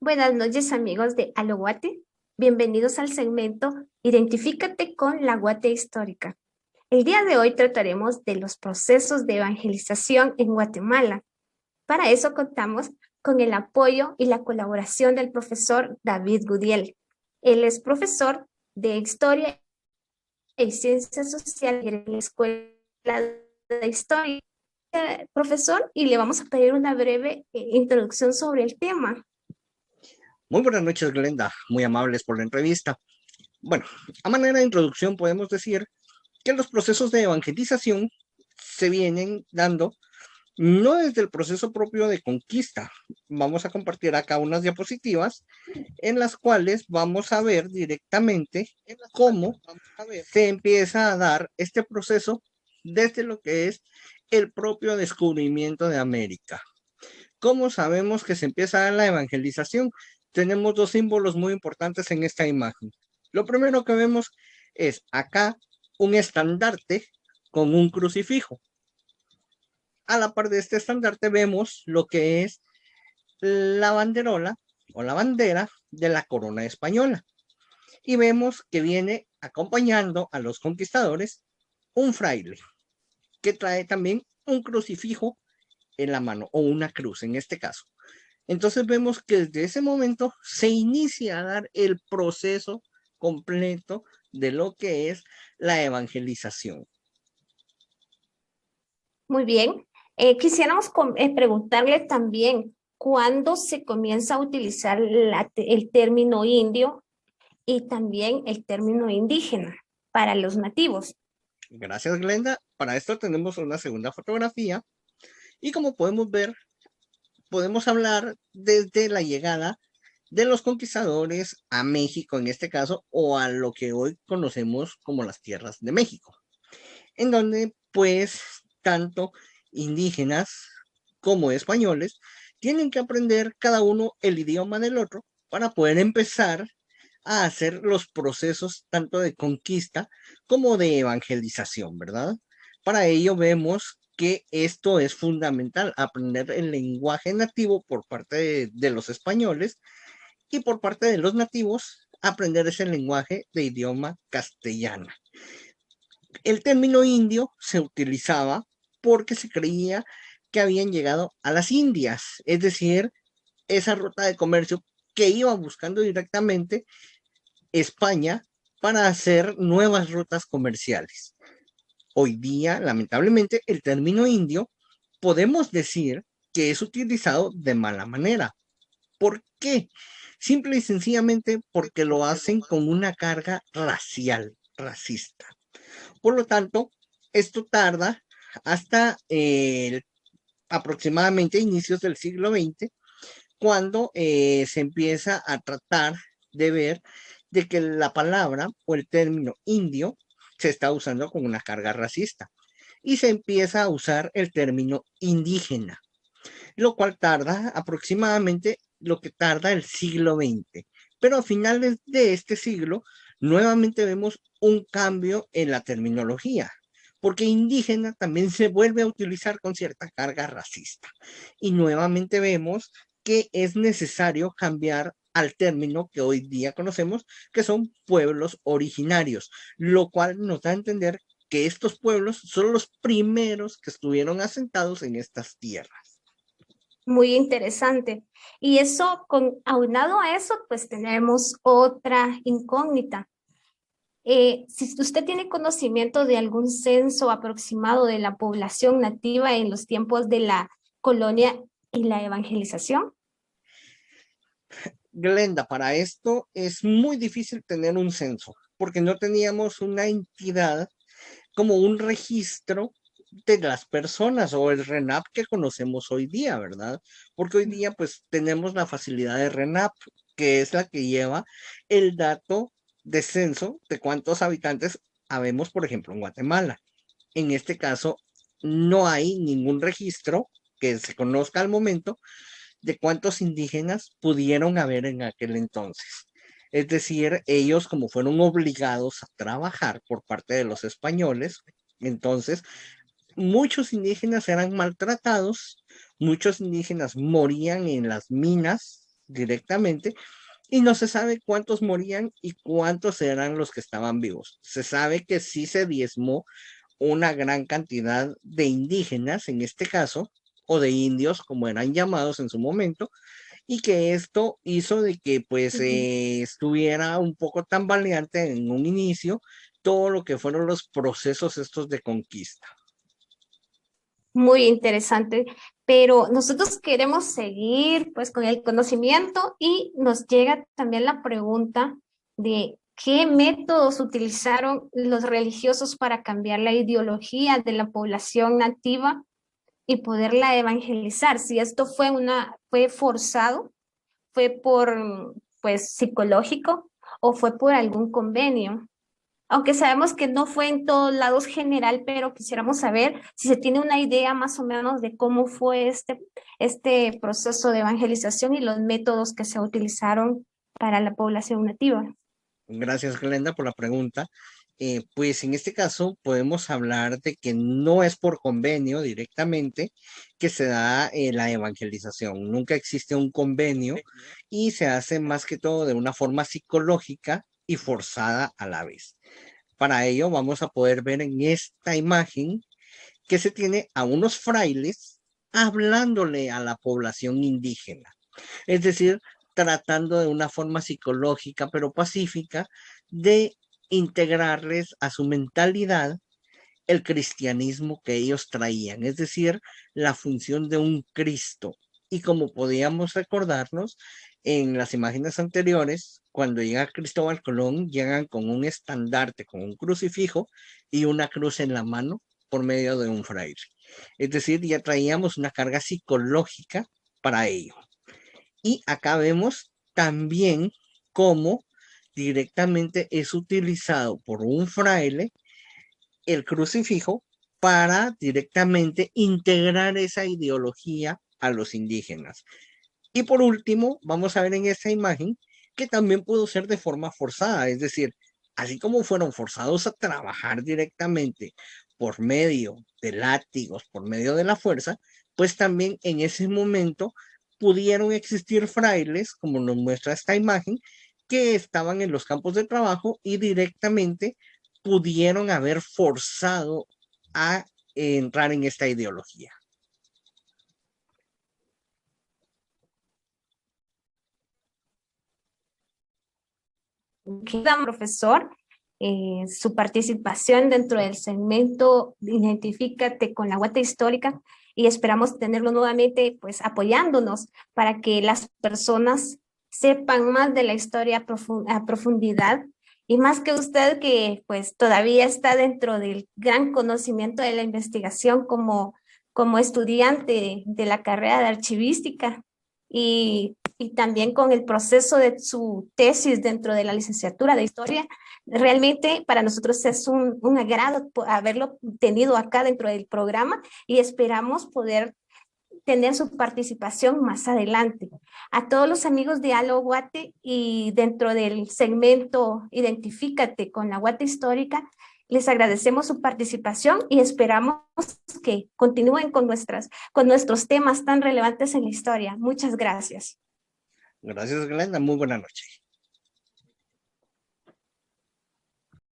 Buenas noches amigos de Alo Guate. Bienvenidos al segmento Identifícate con la Guate Histórica. El día de hoy trataremos de los procesos de evangelización en Guatemala. Para eso contamos con el apoyo y la colaboración del profesor David Gudiel. Él es profesor de Historia y Ciencias Sociales en la Escuela de Historia. Profesor, y le vamos a pedir una breve introducción sobre el tema. Muy buenas noches, Glenda. Muy amables por la entrevista. Bueno, a manera de introducción podemos decir que los procesos de evangelización se vienen dando no desde el proceso propio de conquista. Vamos a compartir acá unas diapositivas en las cuales vamos a ver directamente cómo se empieza a dar este proceso desde lo que es el propio descubrimiento de América. ¿Cómo sabemos que se empieza a dar la evangelización? Tenemos dos símbolos muy importantes en esta imagen. Lo primero que vemos es acá un estandarte con un crucifijo. A la par de este estandarte vemos lo que es la banderola o la bandera de la corona española. Y vemos que viene acompañando a los conquistadores un fraile que trae también un crucifijo en la mano o una cruz en este caso. Entonces vemos que desde ese momento se inicia a dar el proceso completo de lo que es la evangelización. Muy bien. Quisiéramos preguntarle también cuándo se comienza a utilizar el término indio y también el término indígena para los nativos. Gracias, Glenda. Para esto tenemos una segunda fotografía y como podemos ver, podemos hablar desde la llegada de los conquistadores a México en este caso o a lo que hoy conocemos como las tierras de México, en donde pues tanto indígenas como españoles tienen que aprender cada uno el idioma del otro para poder empezar a hacer los procesos tanto de conquista como de evangelización, ¿verdad? Para ello vemos que esto es fundamental, aprender el lenguaje nativo por parte de los españoles y por parte de los nativos, aprender ese lenguaje de idioma castellano. El término indio se utilizaba porque se creía que habían llegado a las Indias, es decir, esa ruta de comercio que iba buscando directamente España para hacer nuevas rutas comerciales. Hoy día, lamentablemente, el término indio podemos decir que es utilizado de mala manera. ¿Por qué? Simple y sencillamente porque lo hacen con una carga racial, racista. Por lo tanto, esto tarda hasta aproximadamente inicios del siglo XX, cuando se empieza a tratar de ver de que la palabra o el término indio se está usando con una carga racista y se empieza a usar el término indígena, lo cual tarda aproximadamente lo que tarda el siglo XX. Pero a finales de este siglo, nuevamente vemos un cambio en la terminología, porque indígena también se vuelve a utilizar con cierta carga racista. Y nuevamente vemos que es necesario cambiar al término que hoy día conocemos, que son pueblos originarios, lo cual nos da a entender que estos pueblos son los primeros que estuvieron asentados en estas tierras. Muy interesante. Y eso, aunado a eso, pues tenemos otra incógnita. Si usted tiene conocimiento de algún censo aproximado de la población nativa en los tiempos de la colonia y la evangelización. Glenda, para esto es muy difícil tener un censo, porque no teníamos una entidad como un registro de las personas o el RENAP que conocemos hoy día, ¿verdad? Porque hoy día pues tenemos la facilidad de RENAP, que es la que lleva el dato de censo de cuántos habitantes habemos, por ejemplo, en Guatemala. En este caso, no hay ningún registro que se conozca al momento de cuántos indígenas pudieron haber en aquel entonces. Es decir, ellos como fueron obligados a trabajar por parte de los españoles, entonces muchos indígenas eran maltratados, muchos indígenas morían en las minas directamente, y no se sabe cuántos morían y cuántos eran los que estaban vivos. Se sabe que sí se diezmó una gran cantidad de indígenas, en este caso, o de indios, como eran llamados en su momento, y que esto hizo de que pues Ujú. estuviera un poco tambaleante en un inicio todo lo que fueron los procesos estos de conquista. Muy interesante, pero nosotros queremos seguir pues con el conocimiento y nos llega también la pregunta de qué métodos utilizaron los religiosos para cambiar la ideología de la población nativa y poderla evangelizar. Si esto fue forzado, fue por pues psicológico o fue por algún convenio. Aunque sabemos que no fue en todos lados general, pero quisiéramos saber si se tiene una idea más o menos de cómo fue este proceso de evangelización y los métodos que se utilizaron para la población nativa. Gracias, Glenda, por la pregunta. Pues en este caso podemos hablar de que no es por convenio directamente que se da la evangelización. Nunca existe un convenio y se hace más que todo de una forma psicológica y forzada a la vez. Para ello vamos a poder ver en esta imagen que se tiene a unos frailes hablándole a la población indígena. Es decir, tratando de una forma psicológica pero pacífica de integrarles a su mentalidad el cristianismo que ellos traían, es decir, la función de un Cristo. Y como podíamos recordarnos en las imágenes anteriores, cuando llega Cristóbal Colón, llegan con un estandarte, con un crucifijo y una cruz en la mano por medio de un fraile. Es decir, ya traíamos una carga psicológica para ello. Y acá vemos también cómo directamente es utilizado por un fraile el crucifijo para directamente integrar esa ideología a los indígenas. Y por último, vamos a ver en esta imagen que también pudo ser de forma forzada, es decir, así como fueron forzados a trabajar directamente por medio de látigos, por medio de la fuerza, pues también en ese momento pudieron existir frailes, como nos muestra esta imagen, que estaban en los campos de trabajo y directamente pudieron haber forzado a entrar en esta ideología. Queda, profesor, su participación dentro del segmento Identifícate con la Guata Histórica y esperamos tenerlo nuevamente pues apoyándonos para que las personas sepan más de la historia a profundidad y más que usted que pues todavía está dentro del gran conocimiento de la investigación como estudiante de la carrera de archivística y también con el proceso de su tesis dentro de la licenciatura de historia. Realmente para nosotros es un agrado haberlo tenido acá dentro del programa y esperamos poder tener su participación más adelante. A todos los amigos de Halo Guate y dentro del segmento Identifícate con la Guate Histórica, les agradecemos su participación y esperamos que continúen con nuestros temas tan relevantes en la historia. Muchas gracias. Gracias, Glenda. Muy buena noche.